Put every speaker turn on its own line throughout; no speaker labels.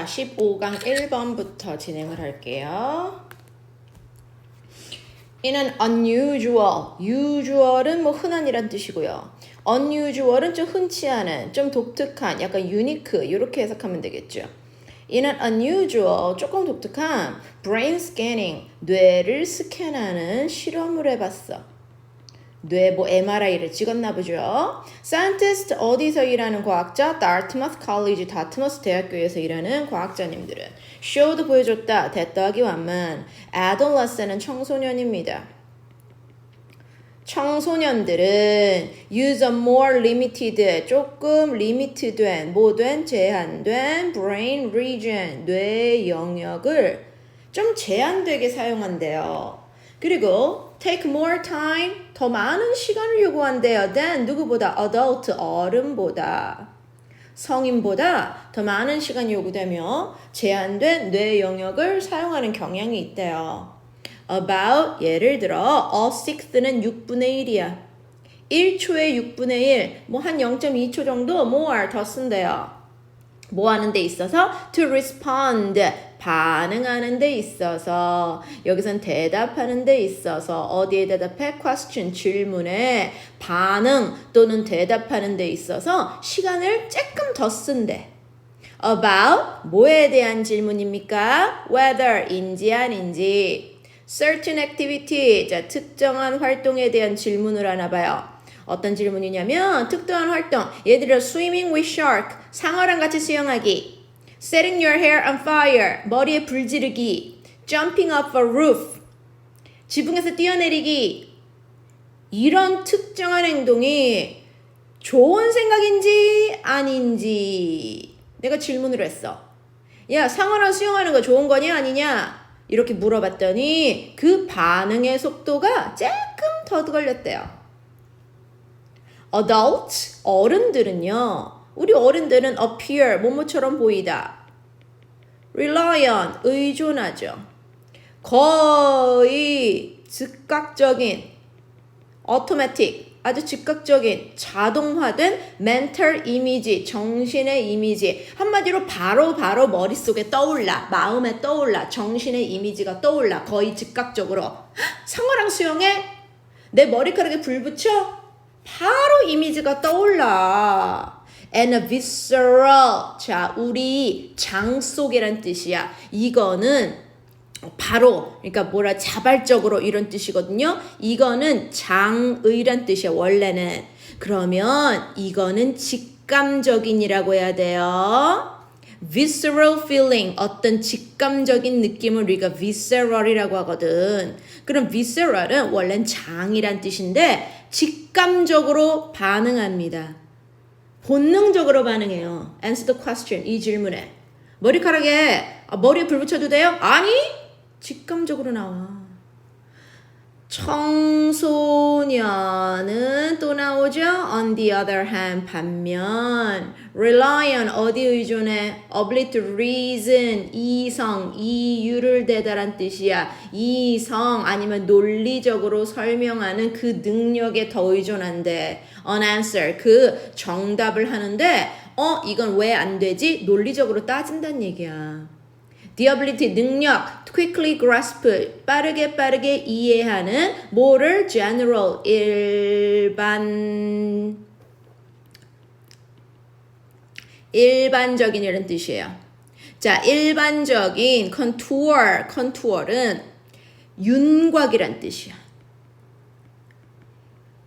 15강 1번부터 진행을 할게요. 이는 unusual, usual은 뭐 흔한이란 뜻이고요. unusual은 좀 흔치 않은, 좀 독특한, 약간 unique 이렇게 해석하면 되겠죠. 이는 unusual, 조금 독특한 brain scanning, 뇌를 스캔하는 실험을 해봤어. 뇌 뭐 MRI를 찍었나 보죠. Scientist 어디서 일하는 과학자? Dartmouth College, 다트머스 대학교에서 일하는 과학자님들은 showed 보여줬다. that 더하기 완만 adolescent은 청소년입니다. 청소년들은 use a more limited, 조금 limit된, 뭐된 제한된 brain region, 뇌 영역을 좀 제한되게 사용한대요. 그리고 take more time, 더 많은 시간을 요구한대요. than 누구보다 adult, 어른보다. 성인보다 더 많은 시간이 요구되며 제한된 뇌 영역을 사용하는 경향이 있대요. About, 예를 들어 a sixth는 6분의 1이야. 1초에 6분의 1, 뭐 한 0.2초 정도 more 더 쓴대요. 뭐 하는 데 있어서? To respond, 반응하는 데 있어서. 여기선 대답하는 데 있어서. 어디에 대답해? question, 질문에 반응 또는 대답하는 데 있어서 시간을 조금 더 쓴대. About, 뭐에 대한 질문입니까? Whether인지 아닌지. Certain activity, 자, 특정한 활동에 대한 질문을 하나 봐요. 어떤 질문이냐면 특정한 활동, 예를 들어 swimming with shark, 상어랑 같이 수영하기, setting your hair on fire, 머리에 불 지르기, jumping off a roof, 지붕에서 뛰어내리기. 이런 특정한 행동이 좋은 생각인지 아닌지 내가 질문을 했어. 야, 상어랑 수영하는 거 좋은 거냐 아니냐? 이렇게 물어봤더니 그 반응의 속도가 조금 더 걸렸대요. adult, 어른들은요. 우리 어른들은 appear, 뭐뭐처럼 보이다. rely on, 의존하죠. 거의 즉각적인, automatic, 아주 즉각적인, 자동화된 mental image, 정신의 이미지. 한마디로 바로 머릿속에 떠올라, 마음에 떠올라, 정신의 이미지가 떠올라. 거의 즉각적으로. 상어랑 수영해? 내 머리카락에 불 붙여? 바로 이미지가 떠올라. And a visceral. 자, 우리 장 속이란 뜻이야. 이거는 바로, 그러니까 자발적으로 이런 뜻이거든요. 이거는 장의란 뜻이야, 원래는. 그러면 이거는 직감적인이라고 해야 돼요. visceral feeling, 어떤 직감적인 느낌을 우리가 visceral이라고 하거든. 그럼 visceral은 원래는 장이란 뜻인데 직감적으로 반응합니다. 본능적으로 반응해요. Answer the question, 이 질문에. 머리카락에 머리에 불 붙여도 돼요? 아니, 직감적으로 나와. 청소년은 또 나오죠. On the other hand, 반면 rely on, 어디 의존해? ability to reason, 이성, 이유를 대달한 뜻이야. 이성 아니면 논리적으로 설명하는 그 능력에 더 의존한대. On answer, 그 정답을 하는데 이건 왜 안 되지? 논리적으로 따진다는 얘기야. The ability, 능력, quickly grasp, 빠르게 이해하는, 뭐를? general, 일반적인 이런 뜻이에요. 자, 일반적인 contour은 윤곽이란 뜻이야.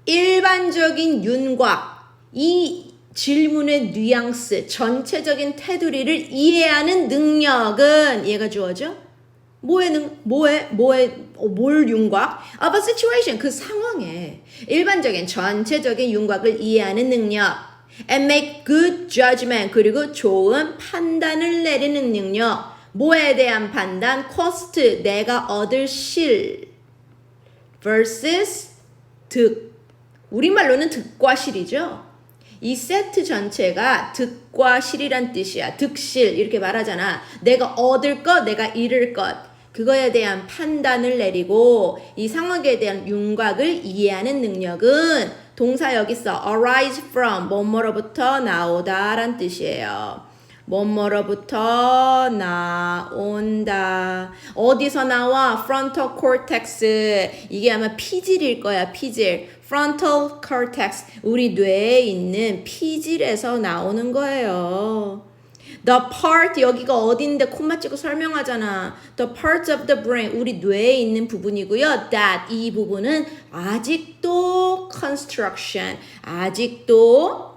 일반적인 윤곽, 이 질문의 뉘앙스, 전체적인 테두리를 이해하는 능력은 얘가 주어져? 뭘 윤곽? Of a situation, 그 상황에 일반적인 전체적인 윤곽을 이해하는 능력. And make good judgment, 그리고 좋은 판단을 내리는 능력. 뭐에 대한 판단? cost, 내가 얻을 실 versus 득. 우리말로는 득과 실이죠. 이 세트 전체가 득과 실이란 뜻이야. 득실 이렇게 말하잖아. 내가 얻을 것, 내가 잃을 것. 그거에 대한 판단을 내리고 이 상황에 대한 윤곽을 이해하는 능력은 동사 여기 있어. arise from, 뭐뭐로부터 나오다 란 뜻이에요. 뭐뭐로부터 나온다. 어디서 나와? frontal cortex. 이게 아마 피질일 거야, 피질. frontal cortex. 우리 뇌에 있는 피질에서 나오는 거예요. The part, 여기가 어딘데 콤마 찍고 설명하잖아. The parts of the brain, 우리 뇌에 있는 부분이고요. That, 이 부분은 아직도 construction, 아직도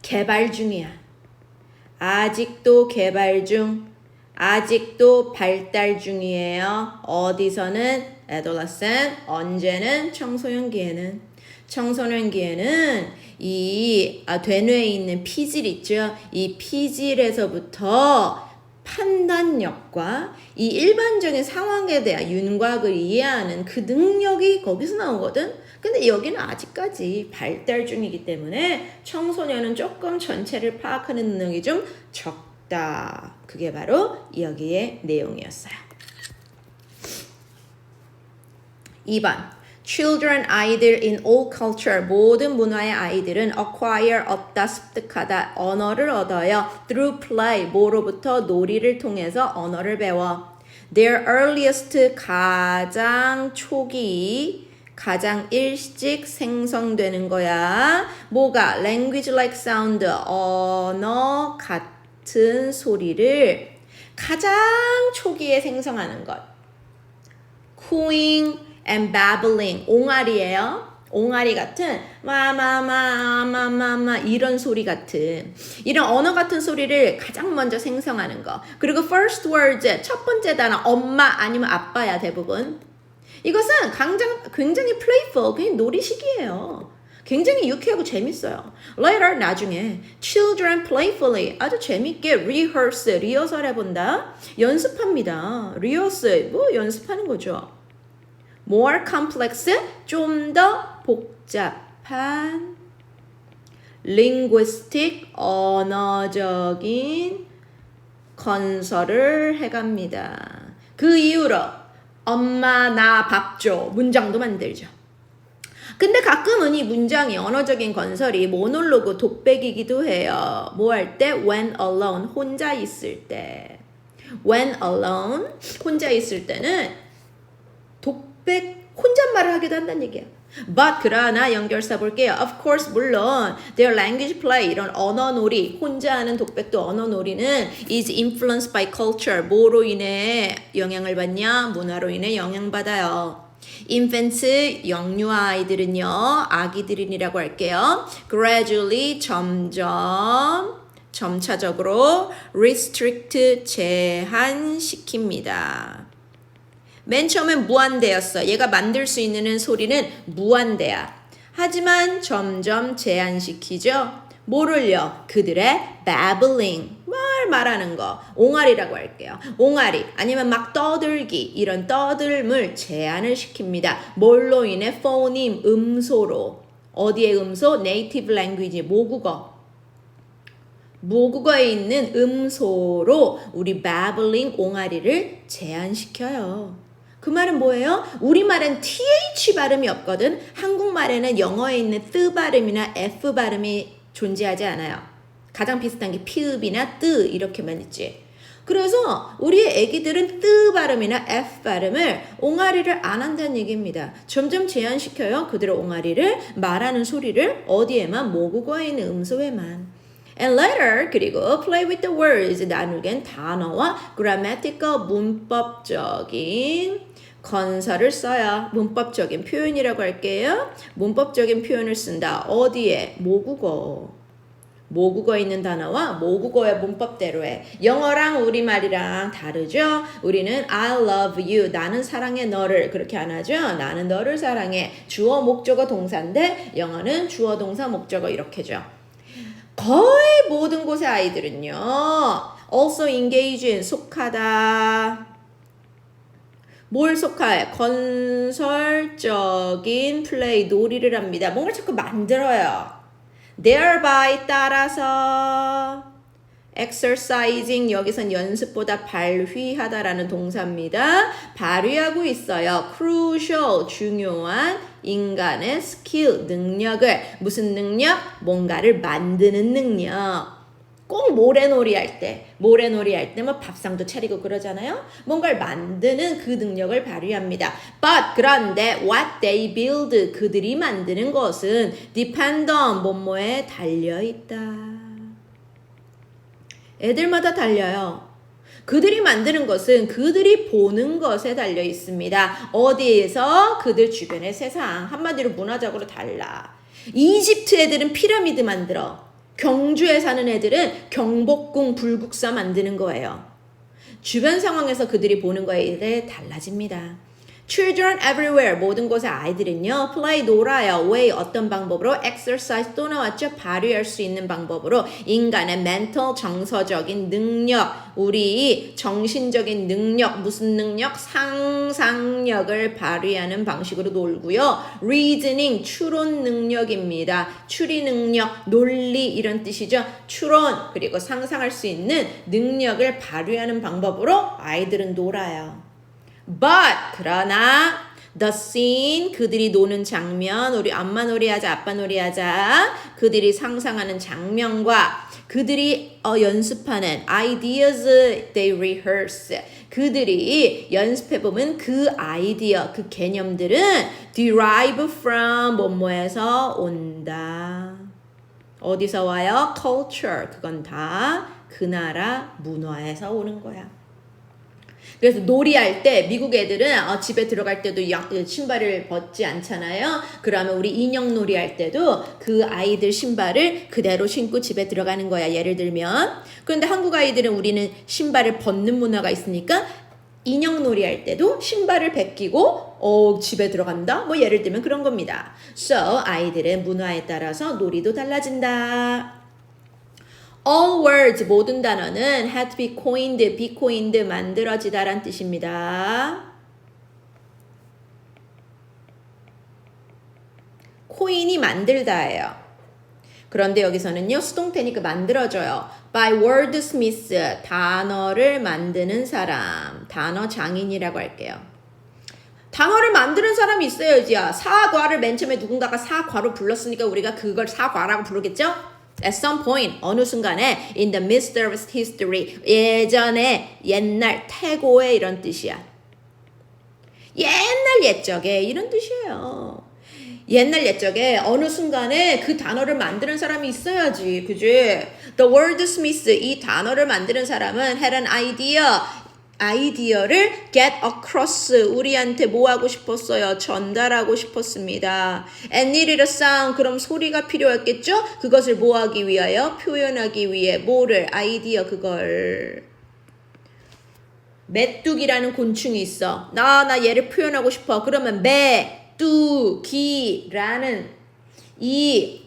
개발 중이야. 아직도 개발 중, 아직도 발달 중이에요. 어디서는 adolescent, 언제는 청소년기에는. 청소년기에는 이 되뇌에 있는 피질 있죠. 이 피질에서부터 판단력과 이 일반적인 상황에 대한 윤곽을 이해하는 그 능력이 거기서 나오거든. 근데 여기는 아직까지 발달 중이기 때문에 청소년은 조금 전체를 파악하는 능력이 좀 적다. 그게 바로 여기의 내용이었어요. 2번. Children, 아이들 in all culture, 모든 문화의 아이들은 acquire, 얻다, 습득하다, 언어를 얻어요. through play, 뭐로부터 놀이를 통해서 언어를 배워. Their earliest, 가장 초기, 가장 일찍 생성되는 거야. 뭐가? Language like sound, 언어 같은 소리를 가장 초기에 생성하는 것. cooing and babbling, 옹알이에요. 옹알이 같은 마마마마마마 이런 소리 같은 이런 언어 같은 소리를 가장 먼저 생성하는 거. 그리고 first words, 첫 번째 단어 엄마 아니면 아빠야 대부분. 이것은 굉장히 playful, 그냥 놀이식이에요. 굉장히 유쾌하고 재밌어요. Later, 나중에 children playfully, 아주 재밌게 rehearse, 리허설 해본다. 연습합니다. rehearse, 뭐 연습하는 거죠. More complex, 좀 더 복잡한 linguistic, 언어적인 건설을 해갑니다. 그 이후로 엄마 나 밥 줘 문장도 만들죠. 근데 가끔은 이 문장이 언어적인 건설이 모놀로그 독백이기도 해요. 뭐 할 때? When alone, 혼자 있을 때. When alone, 혼자 있을 때는 독백, 혼잣말을 하기도 한다는 얘기야. But 그러나 연결사 볼게요. Of course 물론 their language play 이런 언어놀이 혼자 하는 독백도 언어놀이는 is influenced by culture 뭐로 인해 영향을 받냐? 문화로 인해 영향받아요. infants 영유아 아이들은요 아기들이라고 할게요. gradually 점차적으로 restrict 제한시킵니다. 맨 처음엔 무한대였어. 얘가 만들 수 있는 소리는 무한대야. 하지만 점점 제한시키죠. 뭐를요? 그들의 babbling, 말하는 거. 옹알이라고 할게요. 옹알이 아니면 막 떠들기 이런 떠들음을 제한을 시킵니다. 뭘로 인해? phoneme, 음소로. 어디의 음소? native language, 모국어에 있는 음소로 우리 babbling, 옹알이를 제한시켜요. 그 말은 뭐예요? 우리말은 th 발음이 없거든. 한국말에는 영어에 있는 뜨 발음이나 f 발음이 존재하지 않아요. 가장 비슷한 게 피읍이나 뜨 이렇게만 있지. 그래서 우리의 애기들은 뜨 발음이나 f 발음을 옹알이를 안 한다는 얘기입니다. 점점 제한시켜요. 그들의 옹알이를 말하는 소리를 어디에만? 모국어에 있는 음소에만. And later, 그리고 play with the words, 나누겐 단어와 grammatical, 문법적인 건설을 써요. 문법적인 표현이라고 할게요. 문법적인 표현을 쓴다. 어디에? 모국어에 있는 단어와 모국어의 문법대로 해. 영어랑 우리말이랑 다르죠? 우리는 I love you, 나는 사랑해 너를 그렇게 안 하죠? 나는 너를 사랑해. 주어, 목적어, 동사인데 영어는 주어, 동사, 목적어 이렇게죠. 거의 모든 곳의 아이들은요. also engage in, 속하다. 뭘 속하해? 건설적인 플레이, 놀이를 합니다. 뭔가 자꾸 만들어요. thereby, 따라서. exercising, 여기선 연습보다 발휘하다라는 동사입니다. 발휘하고 있어요. crucial, 중요한 인간의 스킬, 능력을. 무슨 능력? 뭔가를 만드는 능력. 꼭 모래놀이 할 때 뭐 밥상도 차리고 그러잖아요. 뭔가를 만드는 그 능력을 발휘합니다. But 그런데 what they build 그들이 만드는 것은 depend on 뭐뭐에 달려 있다. 애들마다 달려요. 그들이 만드는 것은 그들이 보는 것에 달려 있습니다. 어디에서? 그들 주변의 세상. 한마디로 문화적으로 달라. 이집트 애들은 피라미드 만들어. 경주에 사는 애들은 경복궁 불국사 만드는 거예요. 주변 상황에서 그들이 보는 거에 달라집니다. Children everywhere 모든 곳의 아이들은요 play 놀아요. way 어떤 방법으로 exercise 또 나왔죠. 발휘할 수 있는 방법으로 인간의 mental 정서적인 능력 우리 정신적인 능력 무슨 능력 상상력을 발휘하는 방식으로 놀고요. reasoning 추론 능력입니다. 추리 능력 논리 이런 뜻이죠. 추론 그리고 상상할 수 있는 능력을 발휘하는 방법으로 아이들은 놀아요. But 그러나 the scene 그들이 노는 장면 우리 엄마 놀이하자 아빠 놀이하자 그들이 상상하는 장면과 그들이 연습하는 ideas they rehearse 그들이 연습해보면 그 아이디어 그 개념들은 derive from 뭐뭐에서 온다. 어디서 와요? culture 그건 다 그 나라 문화에서 오는 거야. 그래서 놀이할 때 미국 애들은 집에 들어갈 때도 신발을 벗지 않잖아요. 그러면 우리 인형 놀이할 때도 그 아이들 신발을 그대로 신고 집에 들어가는 거야. 예를 들면. 그런데 한국 아이들은 우리는 신발을 벗는 문화가 있으니까 인형 놀이할 때도 신발을 벗기고 집에 들어간다. 뭐 예를 들면 그런 겁니다. So 아이들의 문화에 따라서 놀이도 달라진다. All words 모든 단어는 had to be coined 만들어지다란 뜻입니다. 코인이 만들다예요. 그런데 여기서는요 수동태니까 만들어져요. By wordsmith 단어를 만드는 사람 단어 장인이라고 할게요. 단어를 만드는 사람이 있어야지. 사과를 맨 처음에 누군가가 사과로 불렀으니까 우리가 그걸 사과라고 부르겠죠? At some point, 어느 순간에 in the midst of history, 예전에, 옛날, 태고의 이런 뜻이야. 옛날 옛적에 이런 뜻이에요. 옛날 옛적에 어느 순간에 그 단어를 만드는 사람이 있어야지. 그지? The wordsmith, 이 단어를 만드는 사람은 had an idea. 아이디어를 get across 우리한테 뭐 하고 싶었어요? 전달하고 싶었습니다. And needed a sound 그럼 소리가 필요했겠죠? 그것을 뭐 하기 위하여? 표현하기 위해 뭐를? 아이디어 그걸 메뚜기라는 곤충이 있어. 나 얘를 표현하고 싶어. 그러면 메뚜기라는 이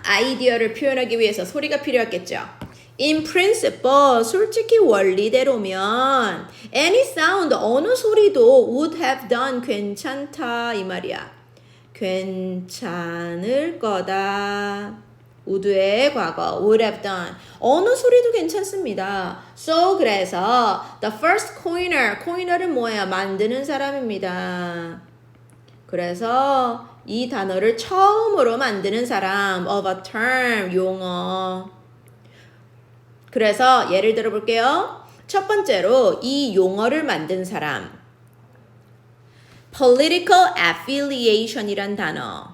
아이디어를 표현하기 위해서 소리가 필요했겠죠? In principle, 솔직히 원리대로면 any sound, 어느 소리도 would have done, 괜찮다 이 말이야. 괜찮을 거다. would의 과거, would have done. 어느 소리도 괜찮습니다. So, 그래서 the first coiner는 뭐예요? 만드는 사람입니다. 그래서 이 단어를 처음으로 만드는 사람 of a term, 용어. 그래서 예를 들어 볼게요. 첫 번째로 이 용어를 만든 사람. political affiliation이란 단어.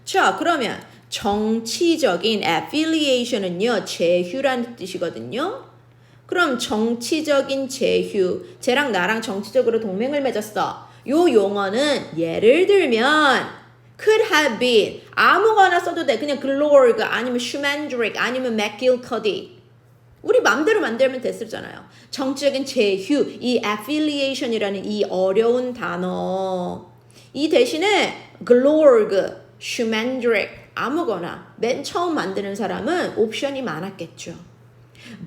자, 그러면 정치적인 affiliation은요. 제휴라는 뜻이거든요. 그럼 정치적인 제휴. 쟤랑 나랑 정치적으로 동맹을 맺었어. 요 용어는 예를 들면 could have been 아무거나 써도 돼. 그냥 Glorg 아니면 Schmendrick 아니면 McGillicuddy. 우리 맘대로 만들면 됐었잖아요. 정치적인 제휴, 이 affiliation이라는 이 어려운 단어. 이 대신에 Glorg, Schmendrick, 아무거나 맨 처음 만드는 사람은 옵션이 많았겠죠.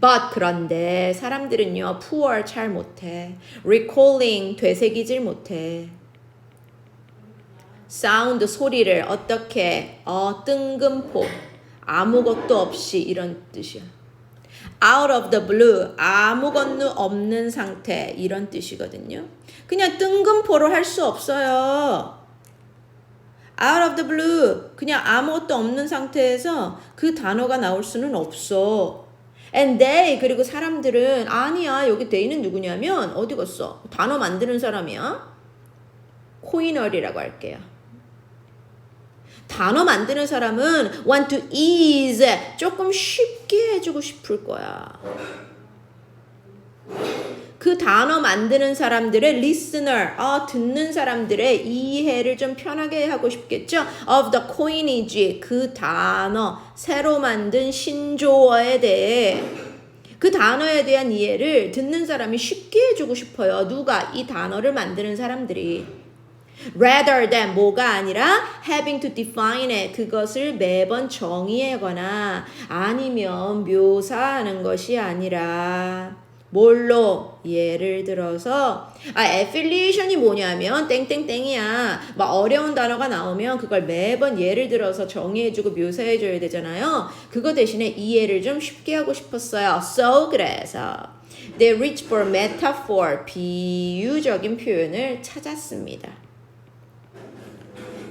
But 그런데 사람들은요, poor 잘 못해. Recalling 되새기질 못해. Sound 소리를 어떻게 뜬금포 아무것도 없이 이런 뜻이야. out of the blue 아무것도 없는 상태 이런 뜻이거든요. 그냥 뜬금포로 할 수 없어요. out of the blue 그냥 아무것도 없는 상태에서 그 단어가 나올 수는 없어. And they 그리고 사람들은 아니야 여기 they는 누구냐면 어디 갔어? 단어 만드는 사람이야. 코이널이라고 할게요. 단어 만드는 사람은 want to ease 조금 쉽게 해주고 싶을 거야. 그 단어 만드는 사람들의 listener, 듣는 사람들의 이해를 좀 편하게 하고 싶겠죠? Of the coinage, 그 단어, 새로 만든 신조어에 대해 그 단어에 대한 이해를 듣는 사람이 쉽게 해주고 싶어요. 누가? 이 단어를 만드는 사람들이. Rather than 뭐가 아니라 having to define it, 그것을 매번 정의하거나 아니면 묘사하는 것이 아니라 뭘로? 예를 들어서 affiliation이 뭐냐면 땡땡땡이야. 막 어려운 단어가 나오면 그걸 매번 예를 들어서 정의해주고 묘사해줘야 되잖아요. 그거 대신에 이해를 좀 쉽게 하고 싶었어요. So 그래서 they reach for metaphor, 비유적인 표현을 찾았습니다.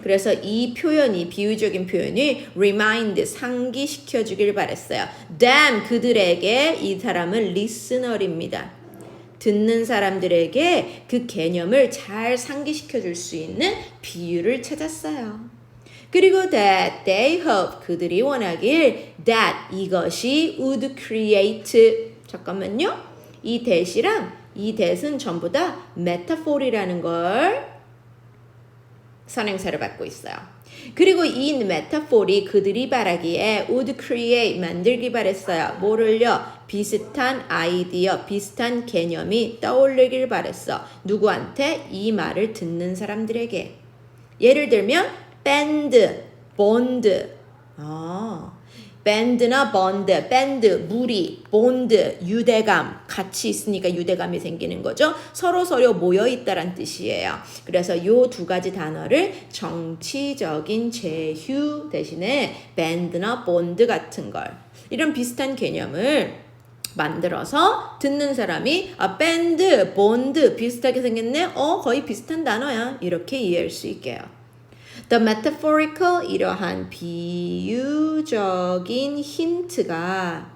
그래서 이 표현이 비유적인 표현이 remind 상기시켜 주길 바랬어요. them 그들에게 이 사람은 listener입니다. 듣는 사람들에게 그 개념을 잘 상기시켜 줄 수 있는 비유를 찾았어요. 그리고 that they hope 그들이 원하길 that 이것이 would create 잠깐만요. 이 that이랑 이 that은 전부 다 metaphor이라는 걸 선행사를 받고 있어요. 그리고 이 메타포리 그들이 바라기에 would create 만들기 바랬어요. 뭐를요? 비슷한 아이디어, 비슷한 개념이 떠올리길 바랬어. 누구한테? 이 말을 듣는 사람들에게. 예를 들면 밴드, 본드. 밴드나 번드, 밴드, 무리, 본드, 유대감 같이 있으니까 유대감이 생기는 거죠. 서로 모여있다란 뜻이에요. 그래서 요 두 가지 단어를 정치적인 제휴 대신에 밴드나 본드 같은 걸 이런 비슷한 개념을 만들어서 듣는 사람이 밴드, 본드 비슷하게 생겼네? 거의 비슷한 단어야. 이렇게 이해할 수 있게요. The metaphorical 이러한 비유적인 힌트가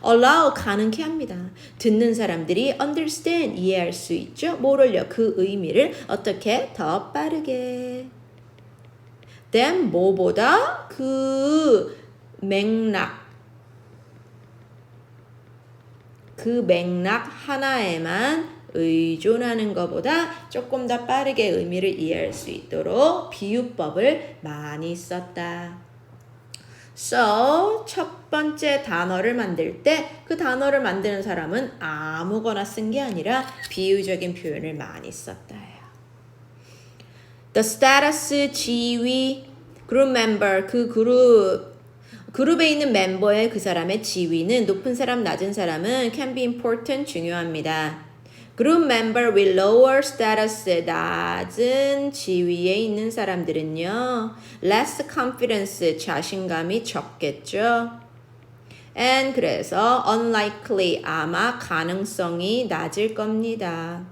allow 가능케 합니다. 듣는 사람들이 understand 이해할 수 있죠. 뭐를요? 그 의미를 어떻게 더 빠르게 than 뭐보다 그 맥락 하나에만 의존하는 것보다 조금 더 빠르게 의미를 이해할 수 있도록 비유법을 많이 썼다. So, 첫 번째 단어를 만들 때 그 단어를 만드는 사람은 아무거나 쓴 게 아니라 비유적인 표현을 많이 썼다예요. The status, 지위, group member, 그 그룹에 있는 멤버의 그 사람의 지위는 높은 사람, 낮은 사람은 can be important, 중요합니다. Group member with lower status, 낮은 지위에 있는 사람들은요, less confidence, 자신감이 적겠죠. And 그래서 unlikely, 아마 가능성이 낮을 겁니다.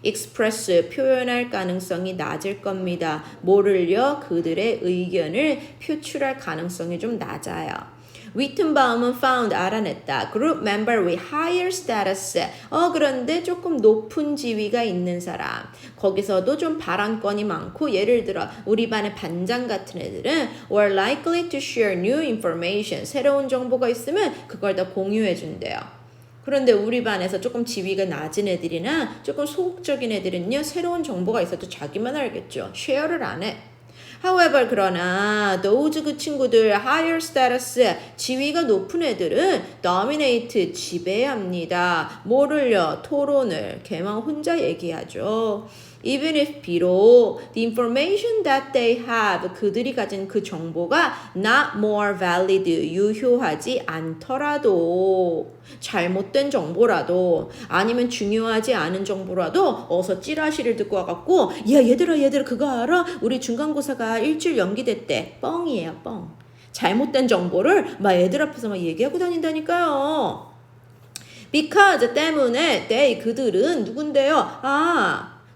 express, 표현할 가능성이 낮을 겁니다. 뭐를요? 그들의 의견을 표출할 가능성이 좀 낮아요. 위튼바움은 found, 알아냈다. Group member with higher status. 그런데 조금 높은 지위가 있는 사람. 거기서도 좀 발언권이 많고, 예를 들어 우리 반의 반장 같은 애들은 were likely to share new information. 새로운 정보가 있으면 그걸 다 공유해 준대요. 그런데 우리 반에서 조금 지위가 낮은 애들이나 조금 소극적인 애들은요, 새로운 정보가 있어도 자기만 알겠죠. 쉐어를 안 해. However, 그러나 those 그 친구들 higher status, 지위가 높은 애들은 dominate, 지배합니다. 뭐를요? 토론을. 걔만 혼자 얘기하죠. Even if 비록 the information that they have, 그들이 가진 그 정보가 not more valid, 유효하지 않더라도, 잘못된 정보라도, 아니면 중요하지 않은 정보라도 어서 찌라시를 듣고 와갖고 야 얘들아 그거 알아? 우리 중간고사가 일주일 연기됐대. 뻥이에요, 뻥. 잘못된 정보를 막 애들 앞에서 막 얘기하고 다닌다니까요. Because 때문에 they 그들은 누군데요?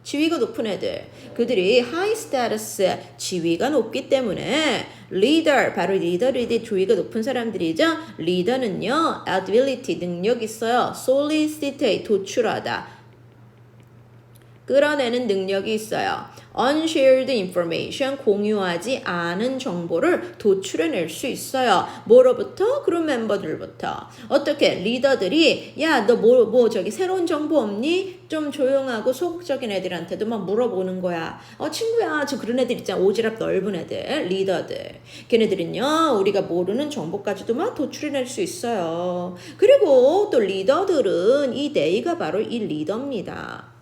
지위가 높은 애들. 그들이 high status, 지위가 높기 때문에 leader, 바로 리더들이 지위가 높은 사람들이죠. 리더는요, ability, 능력 있어요. solicitate, 도출하다. 끌어내는 능력이 있어요. unshared information, 공유하지 않은 정보를 도출해낼 수 있어요. 뭐로부터? 그룹 멤버들부터. 어떻게? 리더들이 야, 너 저기 새로운 정보 없니? 좀 조용하고 소극적인 애들한테도 막 물어보는 거야. 친구야, 저 그런 애들 있잖아. 오지랖 넓은 애들, 리더들. 걔네들은요, 우리가 모르는 정보까지도 막 도출해낼 수 있어요. 그리고 또 리더들은 이 they가 바로 이 리더입니다.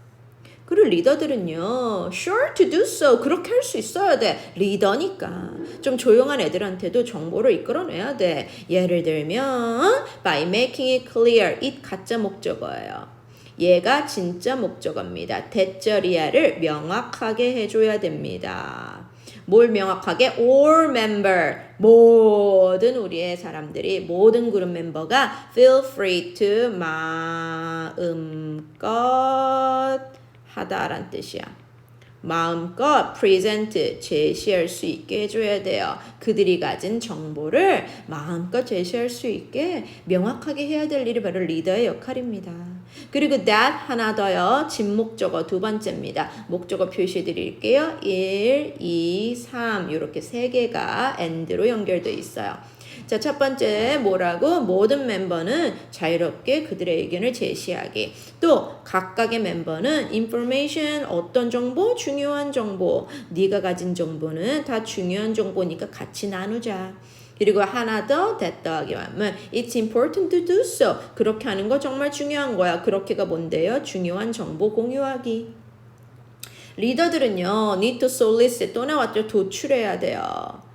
그리고 리더들은요, sure to do so. 그렇게 할 수 있어야 돼. 리더니까. 좀 조용한 애들한테도 정보를 이끌어내야 돼. 예를 들면, by making it clear. it 가짜 목적어예요. 얘가 진짜 목적어입니다. 대절이야를 명확하게 해줘야 됩니다. 뭘 명확하게? all member. 모든 우리의 사람들이, 모든 그룹 멤버가 feel free to 마음껏 하다라는 뜻이야. 마음껏 present, 제시할 수 있게 해줘야 돼요. 그들이 가진 정보를 마음껏 제시할 수 있게 명확하게 해야 될 일이 바로 리더의 역할입니다. 그리고 that 하나 더요. 진목적어 두 번째입니다. 목적어 표시 드릴게요. 1, 2, 3 이렇게 세 개가 and로 연결되어 있어요. 자, 첫 번째 뭐라고? 모든 멤버는 자유롭게 그들의 의견을 제시하기. 또 각각의 멤버는 information, 어떤 정보? 중요한 정보. 네가 가진 정보는 다 중요한 정보니까 같이 나누자. 그리고 하나 더 that 더하기 하면 it's important to do so. 그렇게 하는 거 정말 중요한 거야. 그렇게가 뭔데요? 중요한 정보 공유하기. 리더들은요, need to solicit, 또 나왔죠? 도출해야 돼요.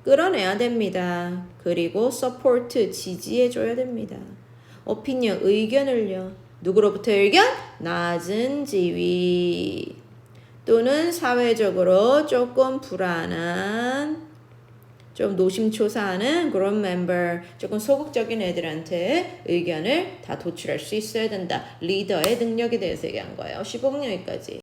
끌어내야 됩니다. 그리고 support, 지지해줘야 됩니다. opinion, 의견을요. 누구로부터 의견? 낮은 지위 또는 사회적으로 조금 불안한, 좀 노심초사하는 그런 멤버, 조금 소극적인 애들한테 의견을 다 도출할 수 있어야 된다. 리더의 능력에 대해서 얘기한 거예요. 15분 여기까지.